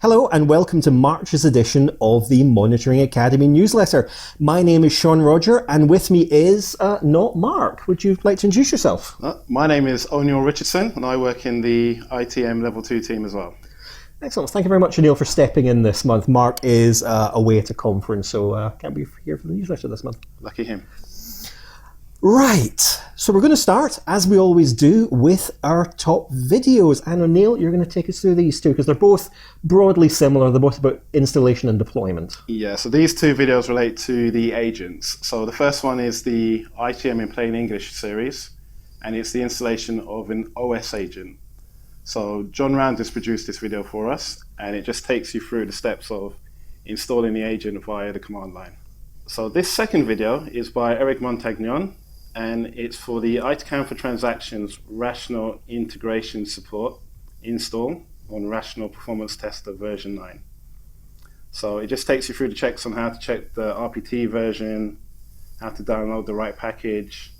Hello and welcome to March's edition of the Monitoring Academy newsletter. My name is Shaun Rodger and with me is not Mark. Would you like to introduce yourself? My name is Oneil Richardson and I work in the ITM Level 2 team as well. Excellent. Thank you very much, Oneil, for stepping in this month. Mark is away at a conference, so can't be here for the newsletter this month. Lucky him. Right, so we're going to start, as we always do, with our top videos. And Oneil, you're going to take us through these two, because they're both broadly similar. They're both about installation and deployment. Yeah, so these two videos relate to the agents. So the first one is the ITM in Plain English series, and it's the installation of an OS agent. So John Round has produced this video for us, and it just takes you through the steps of installing the agent via the command line. So this second video is by Eric Montagnon, and it's for the ITCAM for Transactions Rational Integration Support install on Rational Performance Tester version 9. So it just takes you through the checks on how to check the RPT version, how to download the right package,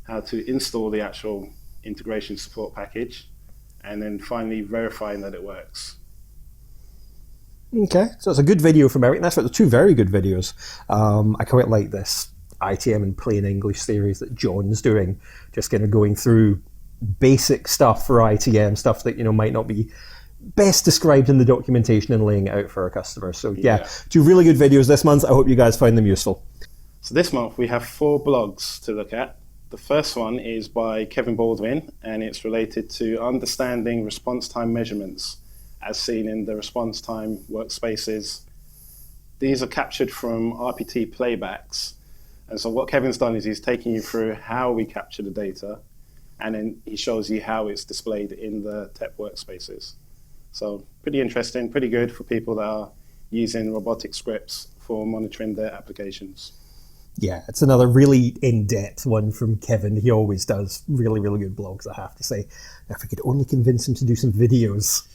how to install the actual integration support package, and then finally verifying that it works. Okay, so it's a good video from Eric. That's right, they're two very good videos. I quite like this ITM in Plain English series that John's doing, just kind of going through basic stuff for ITM, stuff that might not be best described in the documentation and laying it out for our customers. So yeah, two really good videos this month. I hope you guys find them useful. So this month we have 4 blogs to look at. The first one is by Kevin Baldwin, and it's related to understanding response time measurements as seen in the response time workspaces. These are captured from RPT playbacks. And so what Kevin's done is he's taking you through how we capture the data, and then he shows you how it's displayed in the TEP workspaces. So pretty interesting, pretty good for people that are using robotic scripts for monitoring their applications. Yeah, it's another really in-depth one from Kevin. He always does really, really good blogs, I have to say. If we could only convince him to do some videos.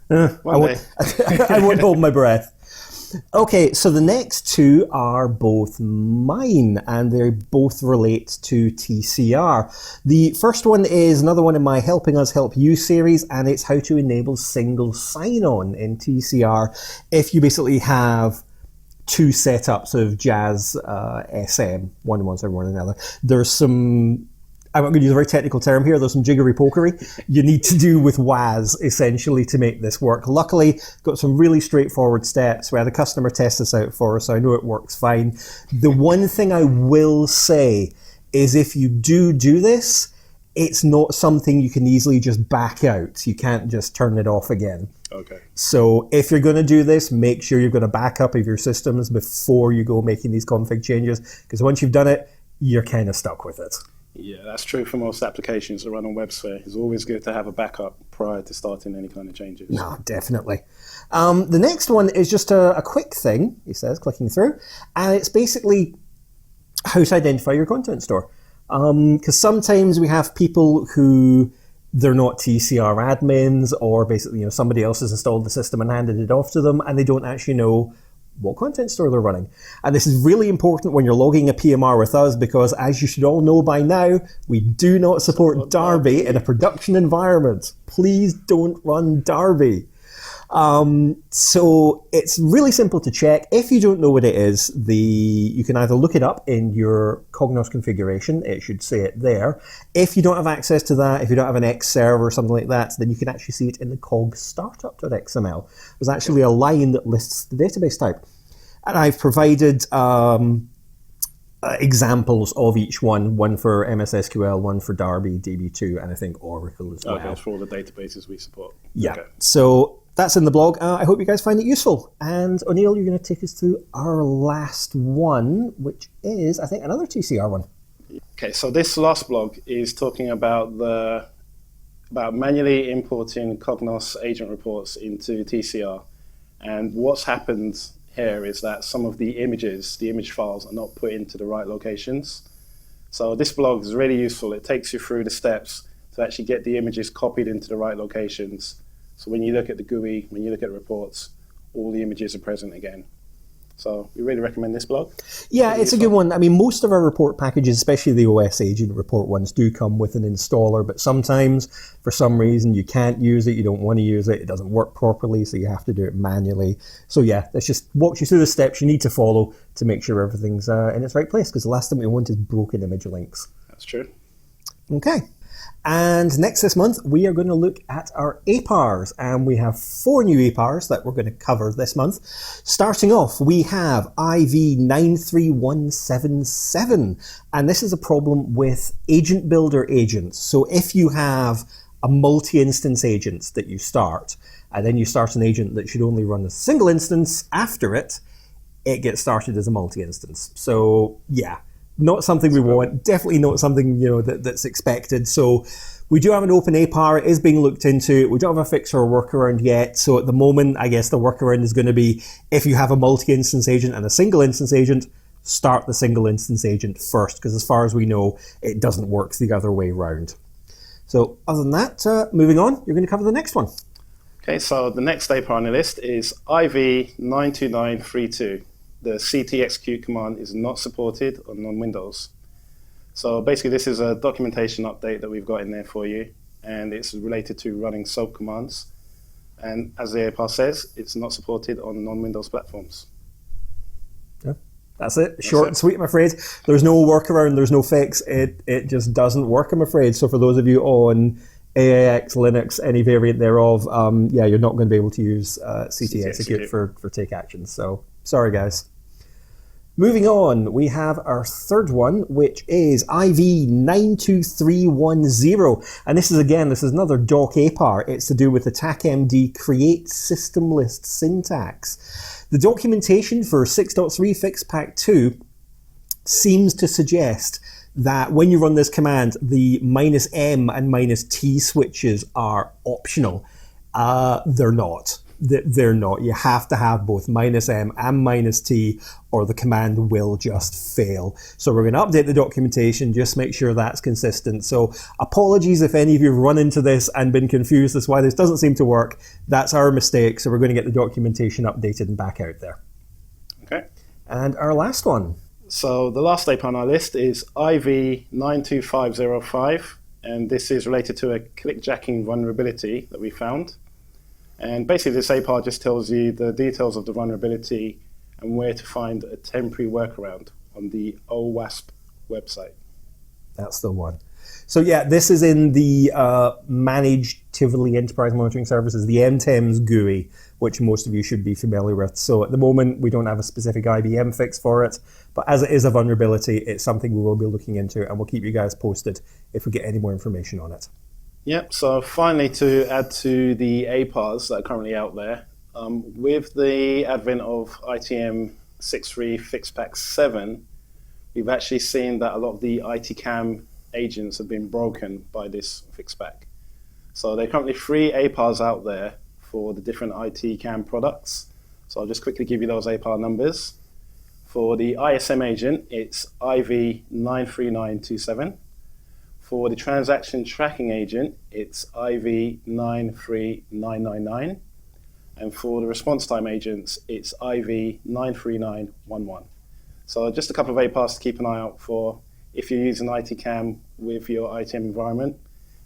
I won't hold my breath. Okay, so the next two are both mine, and they both relate to TCR. The first one is another one in my Helping Us Help You series, and it's how to enable single sign-on in TCR if you basically have two setups of Jazz SM, one wants everyone another. There's some, I'm going to use a very technical term here, there's some jiggery pokery you need to do with WAS essentially to make this work. Luckily, got some really straightforward steps. We had a customer test this out for us, so I know it works fine. The one thing I will say is if you do this, it's not something you can easily just back out. You can't just turn it off again. Okay. So if you're going to do this, make sure you've got a backup of your systems before you go making these config changes, because once you've done it, you're kind of stuck with it. Yeah, that's true for most applications that run on WebSphere. It's always good to have a backup prior to starting any kind of changes. No, definitely. The next one is just a quick thing, he says, clicking through, and it's basically how to identify your content store. Because sometimes we have people who they're not TCR admins, or basically somebody else has installed the system and handed it off to them, and they don't actually know what content store they're running. And this is really important when you're logging a PMR with us, because as you should all know by now, we do not support Darby in a production environment. Please don't run Darby. So it's really simple to check. If you don't know what it is, you can either look it up in your Cognos configuration, it should say it there. If you don't have access to that, if you don't have an X server or something like that, then you can actually see it in the cog startup.xml. There's actually a line that lists the database type. And I've provided examples of each one for MS SQL, one for Darby, DB2, and I think Oracle as well. Okay, that's for all the databases we support. Yeah, okay. So that's in the blog. I hope you guys find it useful. And Oneil, you're going to take us through our last one, which is, I think, another TCR one. Okay, so this last blog is talking about manually importing Cognos agent reports into TCR. And what's happened here is that some of the image files are not put into the right locations. So this blog is really useful. It takes you through the steps to actually get the images copied into the right locations. So when you look at the GUI, when you look at reports, all the images are present again. So we really recommend this blog. Yeah, it's a good one. I mean, most of our report packages, especially the OS agent report ones, do come with an installer, but sometimes, for some reason, you can't use it, you don't want to use it, it doesn't work properly, so you have to do it manually. So yeah, let's just walk you through the steps you need to follow to make sure everything's in its right place, because the last thing we want is broken image links. That's true. Okay. And next this month, we are going to look at our APARs, and we have 4 new APARs that we're going to cover this month. Starting off, we have IV93177, and this is a problem with agent builder agents. So if you have a multi-instance agent that you start, and then you start an agent that should only run a single instance after it, it gets started as a multi-instance. So yeah. Not something we want, definitely not something that's expected. So we do have an open APAR, it is being looked into. We don't have a fix or a workaround yet. So at the moment, I guess the workaround is going to be if you have a multi-instance agent and a single instance agent, start the single instance agent first, because as far as we know, it doesn't work the other way around. So other than that, moving on, you're going to cover the next one. Okay, so the next APAR on the list is IV92932. The CT execute command is not supported on non-Windows. So basically this is a documentation update that we've got in there for you, and it's related to running SOAP commands. And as the APAR says, it's not supported on non-Windows platforms. Yeah, that's it. Short and sweet, I'm afraid. There's no workaround, there's no fix. It just doesn't work, I'm afraid. So for those of you on AIX, Linux, any variant thereof, yeah, you're not going to be able to use CT execute for take actions. So sorry, guys. Moving on, we have our third one, which is IV92310. And this is another doc APAR. It's to do with the TACMD create system list syntax. The documentation for 6.3 FixPack 2 seems to suggest that when you run this command, the -M and -T switches are optional. They're not. They're not. You have to have both -M and -T, or the command will just fail. So we're going to update the documentation, just make sure that's consistent. So apologies if any of you have run into this and been confused as to why this doesn't seem to work. That's our mistake. So we're going to get the documentation updated and back out there. Okay. And our last one. So the last APAR on our list is IV92505, and this is related to a clickjacking vulnerability that we found. And basically this APAR just tells you the details of the vulnerability and where to find a temporary workaround on the OWASP website. That's the one. So yeah, this is in the Managed Tivoli Enterprise Monitoring Services, the MTEMS GUI, which most of you should be familiar with. So at the moment, we don't have a specific IBM fix for it, but as it is a vulnerability, it's something we will be looking into, and we'll keep you guys posted if we get any more information on it. Yep, so finally, to add to the APARs that are currently out there, with the advent of ITM 6.3 FixPack 7, we've actually seen that a lot of the ITCAM agents have been broken by this FixPack. So there are currently 3 APARs out there for the different ITCAM products. So I'll just quickly give you those APAR numbers. For the ISM agent, it's IV93927. For the transaction tracking agent, it's IV93999. And for the response time agents, it's IV93911. So just a couple of APARs to keep an eye out for. If you're using ITCAM with your ITM environment,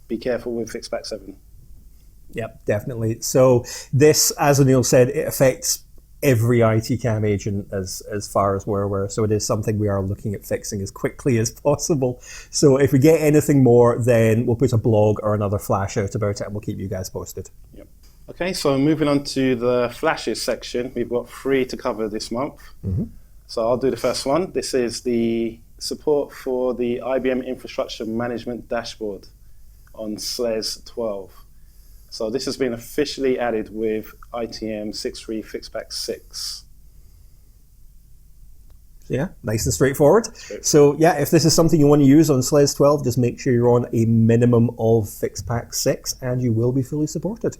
be careful with FixPack 7. Yep, definitely. So this, as Oneil said, it affects every ITCAM agent as far as we're aware. So it is something we are looking at fixing as quickly as possible. So if we get anything more, then we'll put a blog or another flash out about it, and we'll keep you guys posted. Yep. Okay, so moving on to the flashes section, we've got 3 to cover this month. Mm-hmm. So I'll do the first one. This is the support for the IBM Infrastructure Management Dashboard on SLES 12. So this has been officially added with ITM 6.3 FixPack 6. Yeah, nice and straightforward. So yeah, if this is something you want to use on SLES 12, just make sure you're on a minimum of FixPack 6 and you will be fully supported.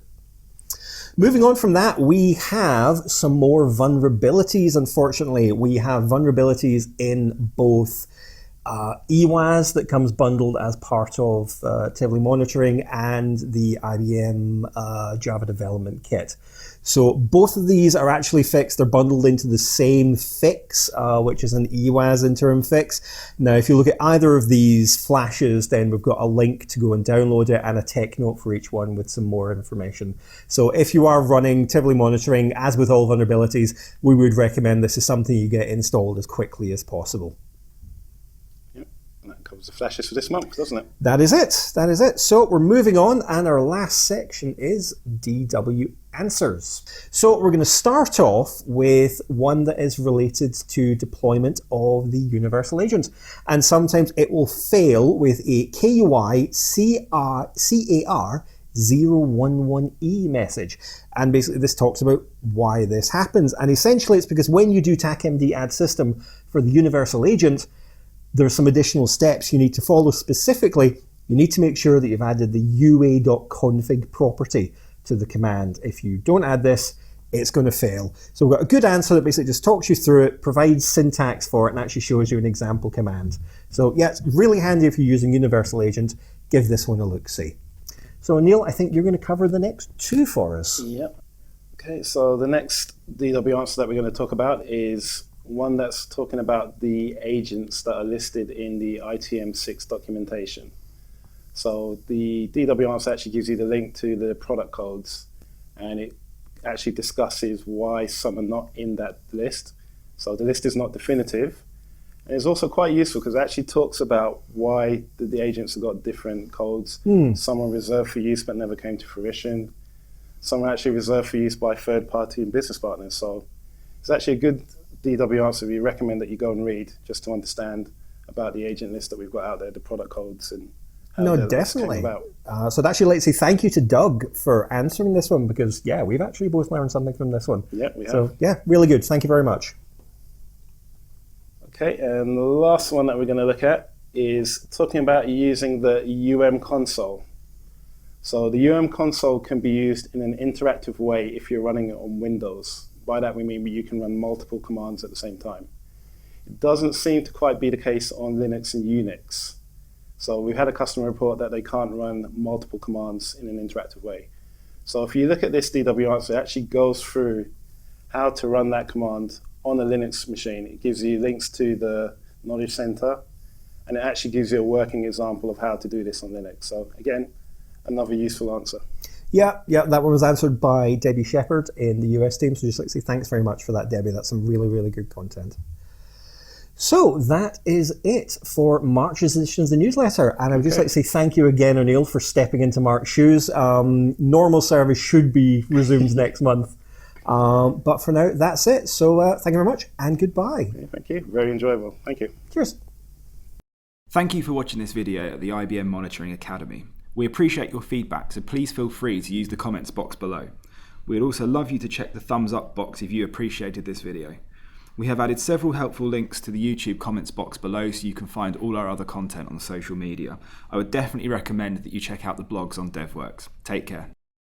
Moving on from that, we have some more vulnerabilities, unfortunately. We have vulnerabilities in both EWAS that comes bundled as part of Tivoli Monitoring, and the IBM Java Development Kit. So both of these are actually fixed. They're bundled into the same fix, which is an EWAS interim fix. Now, if you look at either of these flashes, then we've got a link to go and download it and a tech note for each one with some more information. So if you are running Tivoli Monitoring, as with all vulnerabilities, we would recommend this is something you get installed as quickly as possible. That covers the flashes for this month, doesn't it? That is it. That is it. So we're moving on, and our last section is DW Answers. So we're going to start off with one that is related to deployment of the Universal Agent. And sometimes it will fail with a KUI CAR 011E message. And basically this talks about why this happens. And essentially it's because when you do TACMD add system for the Universal Agent, there are some additional steps you need to follow. Specifically, you need to make sure that you've added the ua.config property to the command. If you don't add this, it's going to fail. So we've got a good answer that basically just talks you through it, provides syntax for it, and actually shows you an example command. So yeah, it's really handy if you're using Universal Agent. Give this one a look-see. So Oneil, I think you're going to cover the next two for us. Yep. Okay, so the next DW answer that we're going to talk about is one that's talking about the agents that are listed in the ITM6 documentation. So the DW answer actually gives you the link to the product codes, and it actually discusses why some are not in that list. So the list is not definitive. And it's also quite useful because it actually talks about why the agents have got different codes. Some are reserved for use but never came to fruition. Some are actually reserved for use by third-party and business partners. So it's actually a good DW answer we recommend that you go and read just to understand about the agent list that we've got out there, the product codes, and how definitely. So I'd actually like to say thank you to Doug for answering this one, because yeah, we've actually both learned something from this one. Yeah, we have. So yeah, really good. Thank you very much. Okay, and the last one that we're going to look at is talking about using the console. So the console can be used in an interactive way if you're running it on Windows. By that we mean you can run multiple commands at the same time. It doesn't seem to quite be the case on Linux and Unix. So we've had a customer report that they can't run multiple commands in an interactive way. So if you look at this DW answer, it actually goes through how to run that command on a Linux machine. It gives you links to the Knowledge Center, and it actually gives you a working example of how to do this on Linux. So again, another useful answer. Yeah, that one was answered by Debbie Shepherd in the US team. So just like to say thanks very much for that, Debbie. That's some really, really good content. So that is it for March's edition of the newsletter. And I would just like to say thank you again, Oneil, for stepping into Mark's shoes. Normal service should be resumed next month. But for now, that's it. So thank you very much and goodbye. Okay, thank you. Very enjoyable. Thank you. Cheers. Thank you for watching this video at the IBM Monitoring Academy. We appreciate your feedback, so please feel free to use the comments box below. We'd also love you to check the thumbs up box if you appreciated this video. We have added several helpful links to the YouTube comments box below so you can find all our other content on social media. I would definitely recommend that you check out the blogs on DevWorks. Take care.